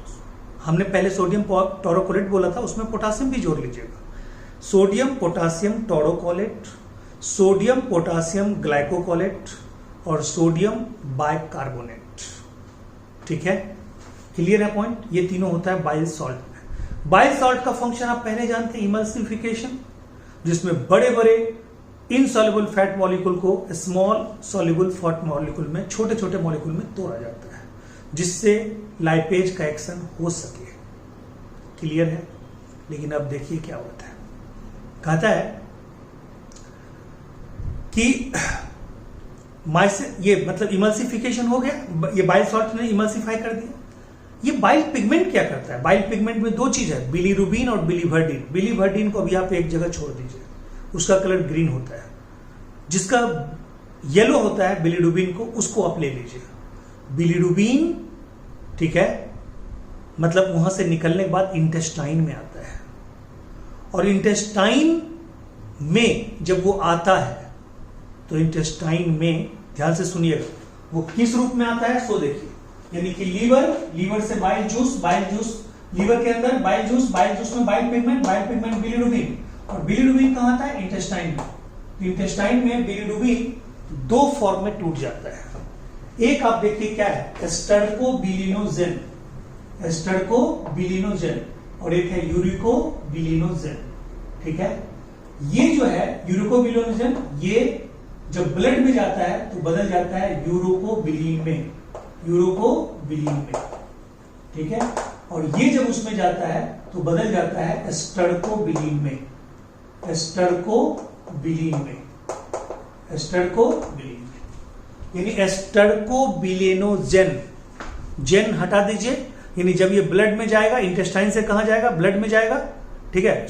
हमने पहले सोडियम टोरोकोलेट बोला था, उसमें पोटासियम भी जोड़ लीजिएगा। Sodium potassium taurocholate, sodium potassium ग्लाइकोकोलेट और सोडियम बाइकार्बोनेट, ठीक है, क्लियर है पॉइंट। ये तीनों होता है बाइल सॉल्ट में। बाइल सॉल्ट का फंक्शन आप पहले जानते हैं, इमल्सिफिकेशन, जिसमें बड़े बड़े इनसॉल्युबल फैट मॉलिक्यूल को स्मॉल सॉल्युबल फैट मॉलिक्यूल में, छोटे छोटे मॉलिक्यूल में तोड़ा जाता है, जिससे लाइपेज का एक्शन हो सके। क्लियर है। लेकिन अब देखिए क्या होता है, कहता है कि ये मतलब इमल्सिफिकेशन हो गया, ये बाइल सॉल्ट ने इमल्सिफाई कर दिया। ये बाइल पिगमेंट क्या करता है? बाइल पिगमेंट में दो चीज है, बिलीरुबिन और बिलीवर्डिन। बिलीवर्डिन को अभी आप एक जगह छोड़ दीजिए, उसका कलर ग्रीन होता है। जिसका येलो होता है बिलीरुबिन को, उसको आप ले लीजिए। बिलीरुबिन, ठीक है, मतलब वहां से निकलने के बाद इंटेस्टाइन में आता है, और इंटेस्टाइन में जब वो आता है तो इंटेस्टाइन में, ध्यान से सुनिएगा, वो किस रूप में आता है सो देखिए। यानी कि लीवर से बाइल जूस, लीवर के अंदर बाइल जूस में बाइल पिगमेंट बिलीरुबिन, और बिलीरुबिन कहां आता है? इंटेस्टाइन में। तो इंटेस्टाइन में बिलीरुबिन दो फॉर्म में टूट जाता है। एक आप देखिए क्या है, एस्टर्कोबिलिनोजेन, और एक है यूरिकोबिलिनोजेन, ठीक है। ये जो है यूरिकोबिलिनोजेन, ये जब ब्लड में जाता है तो बदल जाता है यूरोकोबिलिन में, ठीक है, और ये जब उसमें जाता है तो बदल जाता है एस्टर्कोबिलिन में, यानी एस्टर्कोबिलिनोजेन। जेन हटा दीजिए, यानी जब ये ब्लड में जाएगा, इंटेस्टाइन से कहां जाएगा? ब्लड में जाएगा, ठीक है।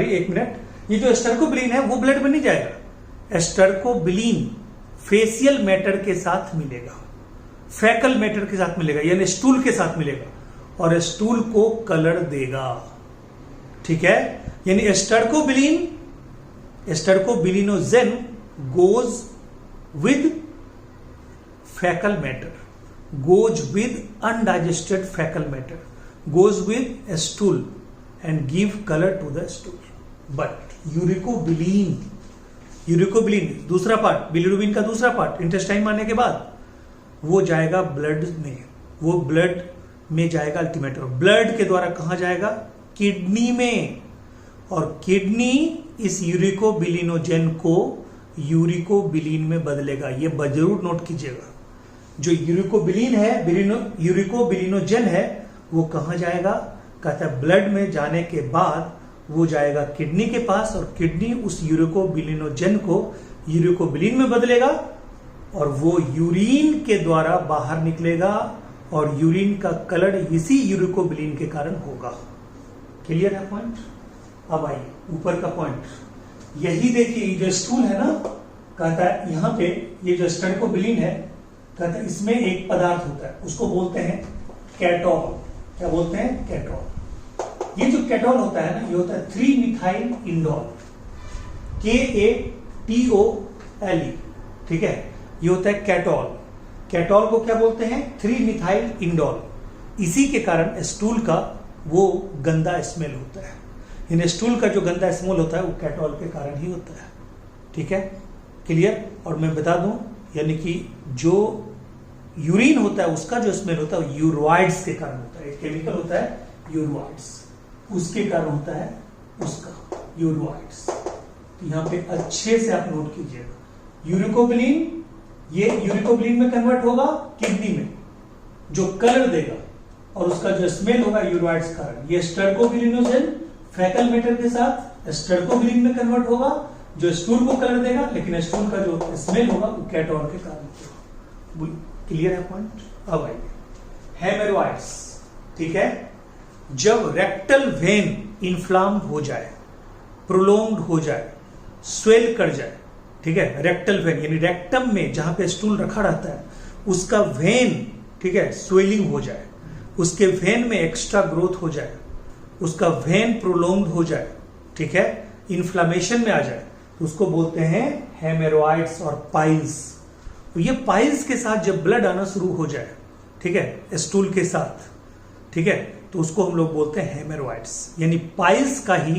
एक मिनट, ये जो एस्टर्कोबिलिन है वो ब्लड में नहीं जाएगा। एस्टर्कोबिलिन फेशियल मैटर के साथ मिलेगा, फैकल मैटर के साथ मिलेगा, यानी स्टूल के साथ मिलेगा, और स्टूल को कलर देगा, ठीक है। यानी एस्टर्कोबिलिनोजेन गोज विद फैकल matter, goes with undigested fecal matter, goes with a stool and give color to the stool. But यूरिकोबिलिन दूसरा पार्ट, बिलीरुबिन का दूसरा पार्ट इंटेस्टाइन में आने के बाद वो जाएगा ब्लड में, वो ब्लड में जाएगा अल्टीमेट, और ब्लड के द्वारा कहां जाएगा? किडनी में, और किडनी इस यूरिकोबिलिनोजेन को यूरिकोबिलिन में बदलेगा। ये जरूर नोट कीजिएगा, जो यूरिकोबिलिन है, यूरिकोबिलिनोजेन है, वो कहां जाएगा? कहता है ब्लड में जाने के बाद वो जाएगा किडनी के पास, और किडनी उस यूरिकोबिलिनोजेन को यूरिकोबिलिन में बदलेगा, और वो यूरिन के द्वारा बाहर निकलेगा, और यूरिन का कलर इसी यूरिकोबिलिन के कारण होगा। क्लियर है पॉइंट। अब आइए ऊपर का पॉइंट, यही देखिए, जो स्टूल है ना, कहता है यहां पे ये जो एस्टर्कोबिलिन है, कहते हैं इसमें एक पदार्थ होता है, उसको बोलते हैं कैटोल। क्या बोलते हैं? कैटोल। ये जो कैटोल होता है ना, ये होता है 3-मिथाइल इंडोल, KATOLE, ठीक है, ये होता है कैटोल। कैटोल को क्या बोलते हैं? 3-मिथाइल इंडोल। इसी के कारण स्टूल का वो गंदा स्मेल होता है, यानी स्टूल का जो गंदा स्मेल होता है वो कैटोल के कारण ही होता है, ठीक है, क्लियर। और मैं बता दूं, यानी कि जो यूरिन होता है उसका जो स्मेल होता है यूरोइड्स के कारण होता है। एक केमिकल होता है यूरोइड्स, उसके कारण होता है उसका यूरोइड्स। तो यहां पे अच्छे से आप नोट कीजिएगा, यूरिकोबिलिन, ये यूरिकोबिलिन में कन्वर्ट होगा किडनी में, जो कलर देगा, और उसका जो स्मेल होगा यूरोइड्स के कारण। ये एस्टर्कोबिलिनोजेन फैकल मैटर के साथ एस्टर्कोबिलिन में कन्वर्ट होगा, जो स्टूल को कलर देगा, लेकिन स्टूल का जो स्मेल होगा वो कैटोल के कारण होगा। क्लियर है पॉइंट। अब आइए हेमोरॉइड्स, ठीक है, जब रेक्टल वेन इन्फ्लाम हो जाए, प्रोलोंग्ड हो जाए, स्वेल कर जाए, ठीक है, रेक्टल वेन यानी रेक्टम में जहां पे स्टूल रखा रहता है उसका वेन, ठीक है, स्वेलिंग हो जाए, उसके वेन में एक्स्ट्रा ग्रोथ हो जाए, उसका वेन प्रोलोंग्ड हो जाए, ठीक है, इन्फ्लामेशन में आ जाए, तो उसको बोलते हैं हेमोरॉइड्स और पाइल्स। तो ये पाइल्स के साथ जब ब्लड आना शुरू हो जाए, ठीक है, स्टूल के साथ, ठीक है, तो उसको हम लोग बोलते हैं हेमोरॉइड्स। यानी पाइल्स का ही,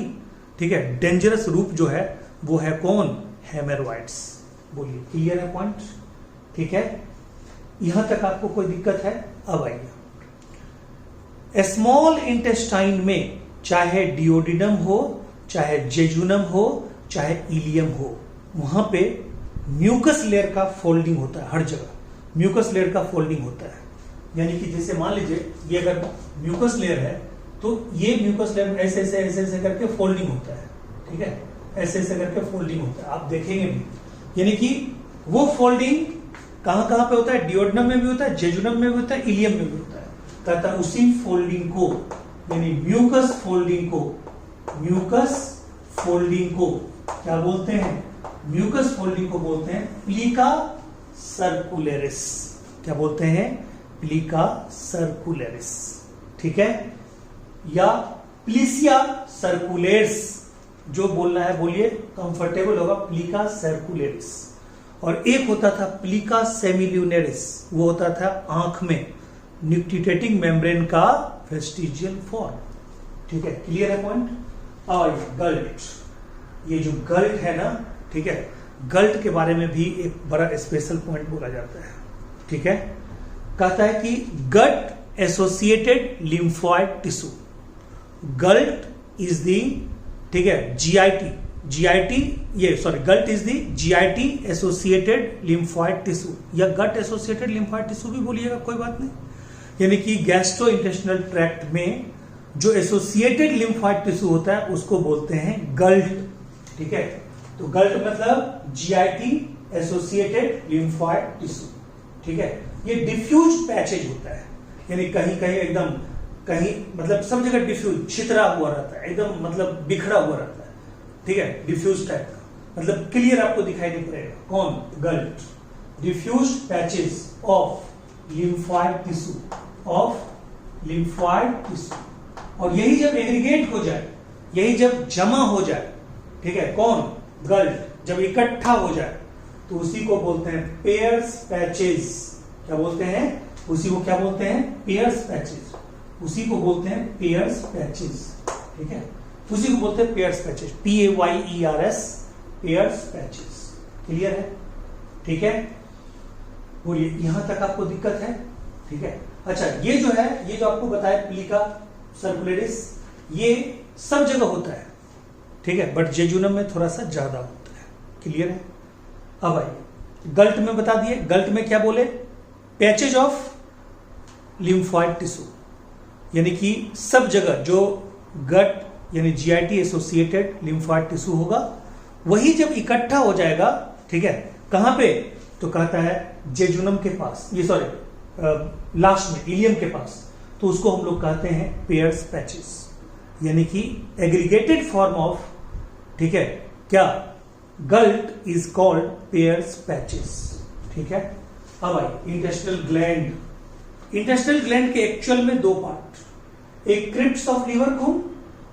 ठीक है, डेंजरस रूप जो है वो है कौन? हेमोरॉइड्स। बोलिए, क्लियर है पॉइंट? ठीक है, यहां तक आपको कोई दिक्कत है? अब आइए, स्मॉल इंटेस्टाइन में चाहे डिओडिनम हो, चाहे जेजुनम हो, चाहे इलियम हो, वहां पे म्यूकस लेयर का फोल्डिंग होता है। हर जगह म्यूकस लेयर का फोल्डिंग होता है। यानी कि जैसे मान लीजिए ये अगर म्यूकस लेयर है तो ये म्यूकस लेयर ऐसे ऐसे ऐसे ऐसे करके फोल्डिंग होता है, ठीक है, ऐसे ऐसे करके फोल्डिंग होता है, आप देखेंगे भी। यानी कि वो फोल्डिंग कहां कहां पे होता है? डिओडिनम में भी होता है, जेजुनम में भी होता है, इलियम में भी होता है। कहता है उसी फोल्डिंग को, यानी म्यूकस फोल्डिंग को, म्यूकस फोल्डिंग को क्या बोलते हैं? म्यूकस फोल्डिंग को बोलते हैं प्लीका सर्कुलेरिस। क्या बोलते हैं? प्लीका सर्कुलेरिस, ठीक है, या प्लीसिया सर्कुलेरिस, जो बोलना है बोलिए, कंफर्टेबल होगा, प्लीका सर्कुलेरिस। और एक होता था प्लीका सेमिल्यूनेरिस, वो होता था आंख में न्यूक्लिटेटिंग मेम्ब्रेन का वेस्टिजियल फॉर्म, ठीक है, क्लियर है पॉइंट? और गल्ट, ये जो गल्ट है ना, ठीक है, गल्ट के बारे में भी एक बड़ा स्पेशल पॉइंट बोला जाता है, ठीक है। कहता है कि gut associated lymphoid tissue, GALT is the, ठीक है, जीआईटी ये sorry GALT is the GIT associated lymphoid tissue, या गट एसोसिएटेड लिम्फोइड टिश्यू भी बोलिएगा, कोई बात नहीं। यानी कि गैस्ट्रो इंटेस्टिनल ट्रैक्ट में जो एसोसिएटेड लिम्फोइड टिश्यू होता है उसको बोलते हैं गल्ट, ठीक है। तो गल्ट मतलब जीआईटी एसोसिएटेड लिम्फोइड टिश्यू, ठीक है। ये डिफ्यूज पैचेज होता है, यानी कहीं कहीं एकदम, कहीं मतलब सब जगह डिफ्यूज छितरा हुआ रहता है, एकदम मतलब बिखरा हुआ रहता है, ठीक है, डिफ्यूज टाइप का, मतलब क्लियर आपको दिखाई नहीं पड़ेगा। कौन? GALT, diffuse patches of lymphoid tissue, of lymphoid tissue. और यही जब एग्रीगेट हो जाए, यही जब जमा हो जाए, ठीक है, कौन? गल्ट जब इकट्ठा हो जाए तो उसी को बोलते हैं पेयर्स पैचेज। क्या बोलते हैं? उसी को क्या बोलते हैं? पेयर्स पैचेज, उसी को बोलते हैं पेयर्स पैचेज, ठीक है, उसी को बोलते हैं pairs patches, PAYERS, pairs patches. Clear है? ठीक है, बोलिए, यहां तक आपको दिक्कत है? ठीक है, अच्छा, ये जो है, ये जो आपको बताया प्लीका सर्कुलेरिस, ये सब जगह होता है, ठीक है, बट जेजुनम में थोड़ा सा ज्यादा होता है। क्लियर है? अब आइए, गल्ट में बता दिए, गल्ट में क्या बोले? पैचेज ऑफ लिम्फोइड टिश्यू, यानी कि सब जगह जो गट यानी जीआईटी एसोसिएटेड लिम्फोइड टिश्यू होगा, वही जब इकट्ठा हो जाएगा, ठीक है, कहां पे? तो कहता है जेजुनम के पास, ये सॉरी लास्ट में इलियम के पास, तो उसको हम लोग कहते हैं पेयर्स पैचेस, यानी कि एग्रीगेटेड फॉर्म ऑफ, ठीक है, क्या? गल्ट इज कॉल्ड पेयर्स पैचेस, ठीक है। अब आई इंटेस्टिनल ग्लैंड। इंटेस्टिनल ग्लैंड के एक्चुअल में दो पार्ट, एक क्रिप्स ऑफ लिवरकुम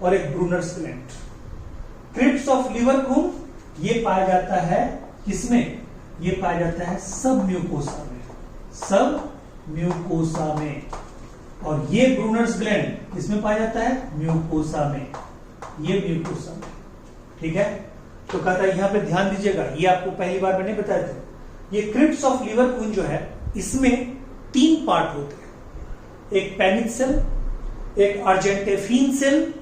और एक ब्रूनर्स ग्लैंड। क्रिप्स ऑफ लिवरकुम ये पाया जाता है किसमें? ये पाया जाता है सब म्यूकोसा में, सब म्यूकोसा में। और ये ब्रूनर्स ग्लैंड किसमें पाया जाता है? म्यूकोसा में, ये म्यूकोसा में, ठीक है। तो कहता है, यहां पे ध्यान दीजिएगा, ये आपको पहली बार मैंने बताया था, ये क्रिप्स ऑफ लिवरकुम जो है, इसमें 3 पार्ट होते हैं, एक पैनिक सेल, एक अर्जेंटेफिन सेल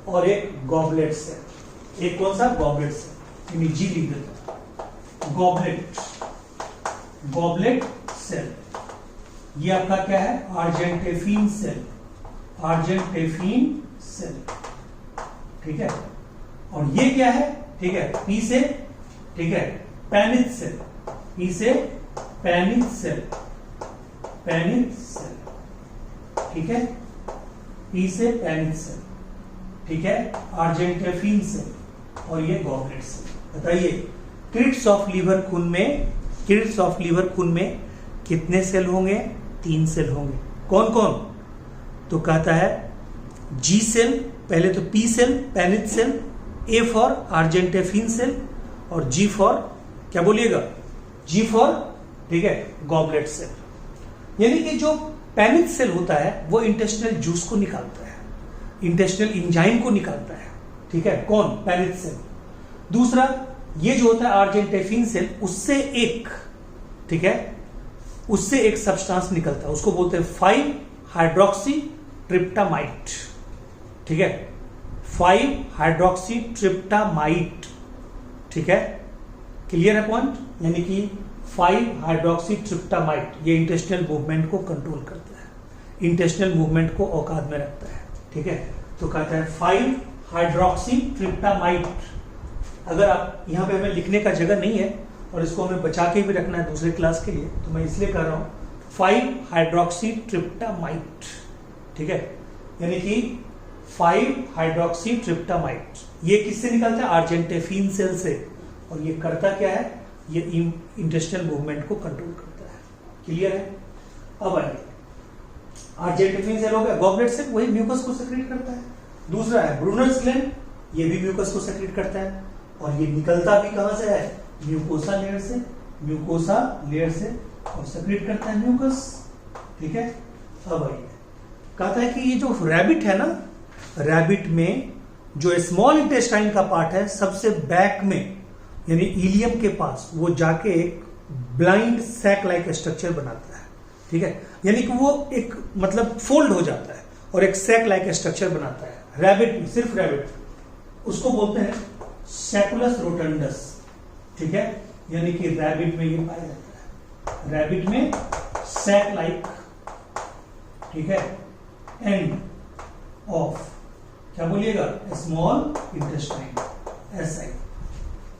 और एक गॉबलेट सेल। एक कौन सा? गॉबलेट सेल, यानी जी लिख देता, गॉबलेट, गॉबलेट सेल। ये आपका क्या है? अर्जेंटेफिन सेल, अर्जेंटेफिन सेल, ठीक है। और ये क्या है? ठीक है, पी से, ठीक है, पैनिक सेल, पी से पैनिक सेल, पैनिक सेल, ठीक है, पी से पैनिक सेल, ठीक है, अर्जेंटेफिन सेल, और ये गॉबलेट सेल। बताइए, क्रिस्टस ऑफ लीवर खून में कितने सेल होंगे? 3 सेल होंगे। कौन कौन? तो कहता है जी सेल, पहले तो P cell, Paneth cell, A for argentaffin cell, और जी फॉर क्या बोलिएगा? जी फॉर, ठीक है, गॉबलेट सेल। यानी कि जो पैनिथ सेल होता है वो इंटेस्टिनल जूस को निकालता है, इंटेस्टिनल इंजाइम को निकालता है, ठीक है, कौन? Paneth cell. दूसरा ये जो होता है आर्जेंटेफिन सेल, उससे एक, ठीक है, उससे एक सब्सटेंस निकलता है, उसको बोलते हैं 5 हाइड्रोक्सी ट्रिप्टामाइड, ठीक है, 5 हाइड्रोक्सी ट्रिप्टामाइड, ठीक है, क्लियर है पॉइंट? यानी कि 5 हाइड्रोक्सी ट्रिप्टामाइड ये इंटेस्टिनल मूवमेंट को कंट्रोल करता है, इंटेस्टिनल मूवमेंट को औकात में रखता है, ठीक है। तो कहता है 5 हाइड्रोक्सी ट्रिप्टामाइड। अगर आप यहाँ पे हमें लिखने का जगह नहीं है और इसको हमें बचा के भी रखना है दूसरे क्लास के लिए, तो मैं इसलिए कर रहा हूँ 5 हाइड्रोक्सी ट्रिप्टामाइड, ठीक है, यानी कि 5 हाइड्रोक्सी ट्रिप्टामाइड। ये किससे निकलता है? आर्जेंटेफिन सेल से। और ये करता क्या है? ये इंटेस्टिनल मूवमेंट को कंट्रोल करता है। क्लियर है? अब आइए, आर्जेंटेफिन सेल हो गया, गॉबलेट सेल वही म्यूकस को सेक्रेट करता है। दूसरा है ब्रूनर्स ग्लैंड, ये भी म्यूकस को सेक्रेट करता है, और ये निकलता भी कहां से है? म्यूकोसा लेयर से, म्यूकोसा लेयर से, और सेक्रेट करता है म्यूकस, ठीक है। अब आइए, कहता है कि ये जो रैबिट है ना, रैबिट में जो स्मॉल इंटेस्टाइन का पार्ट है सबसे बैक में, यानी इलियम के पास, वो जाके एक ब्लाइंड सैक लाइक स्ट्रक्चर बनाता है, ठीक है, यानी कि वो एक मतलब फोल्ड हो जाता है और एक सैक लाइक स्ट्रक्चर बनाता है रैबिट में, सिर्फ रैबिट। उसको बोलते हैं सैकुलस रोटंडस, ठीक है, यानी कि रैबिट में ये पाया जाता है, रैबिट में सैक लाइक, ठीक है, एंड ऑफ क्या बोलिएगा? Small intestine, SI.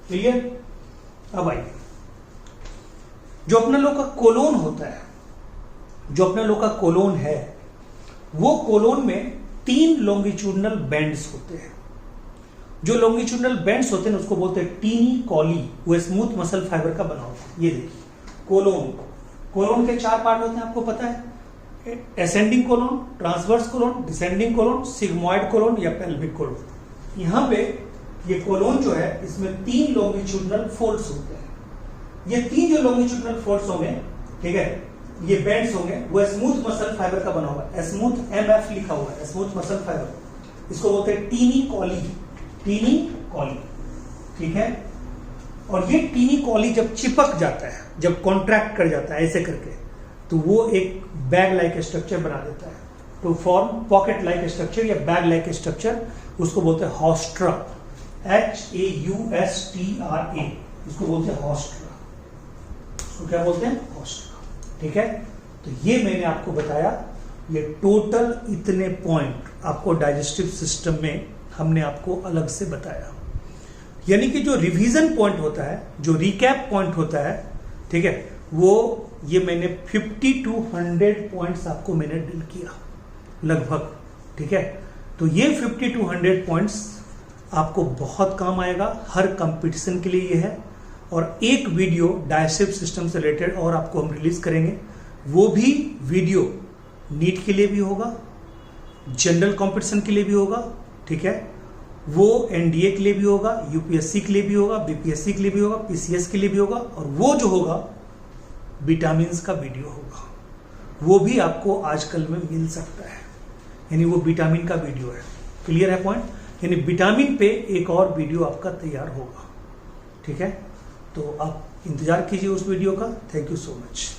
क्लियर? अब आइए, जो अपना लोग का कोलोन होता है, जो अपना लोग का कोलोन है, वो कोलोन में 3 लॉन्गिट्यूडनल बैंड्स होते हैं। जो लॉन्गिट्यूडनल बैंड्स होते हैं उसको बोलते हैं टीनी कॉली, वो स्मूथ मसल फाइबर का बना होता है। ये देखिए कोलोन, कोलोन के 4 पार्ट होते हैं, आपको पता है, ascending colon, transverse colon, descending colon, sigmoid colon या पेल्विक कोलोन। यहां पे ये कोलोन जो है, इसमें 3 लॉन्गिट्यूडनल फोल्ड्स होते हैं। ये 3 जो लॉन्गिट्यूडनल फोल्ड्स होंगे, ठीक है, ये बैंड्स होंगे, वो स्मूथ मसल फाइबर का बना हुआ है, स्मूथ एमएफ लिखा हुआ है, स्मूथ मसल फाइबर। इसको बोलते हैं टीनी कॉली, टीनी कॉली, ठीक है। और ये टीनी कॉली जब चिपक जाता है, जब कॉन्ट्रैक्ट कर जाता है ऐसे करके, तो वो एक बैग लाइक स्ट्रक्चर बना देता है, to form pocket like structure या बैग लाइक स्ट्रक्चर। उसको बोलते हैं हॉस्ट्रा, HAUSTRA, इसको बोलते हैं हॉस्ट्रा। इसको क्या बोलते हैं? हॉस्ट्रा, ठीक है। तो ये मैंने आपको बताया, ये टोटल इतने पॉइंट आपको डाइजेस्टिव सिस्टम में हमने आपको अलग से बताया। यानी कि जो रिवीजन पॉइंट होता है, जो रिकैप पॉइंट होता है, ठीक है, वो ये मैंने 50 to 100 पॉइंट्स आपको मैंने डील किया लगभग, ठीक है। तो ये 50 to 100 पॉइंट्स आपको बहुत काम आएगा, हर कंपटीशन के लिए ये है। और एक वीडियो डाइजेस्टिव सिस्टम से रिलेटेड और आपको हम रिलीज करेंगे, वो भी वीडियो नीट के लिए भी होगा, जनरल कंपटीशन के लिए भी होगा, ठीक है, वो एनडीए के लिए भी होगा, यूपीएससी के लिए भी होगा, बीपीएससी के लिए भी होगा, पीसीएस के लिए भी होगा, और वो जो होगा विटामिन्स का वीडियो होगा, वो भी आपको आजकल में मिल सकता है, यानी वो विटामिन का वीडियो है। क्लियर है पॉइंट? यानी विटामिन पे एक और वीडियो आपका तैयार होगा, ठीक है। तो आप इंतजार कीजिए उस वीडियो का। Thank you so much.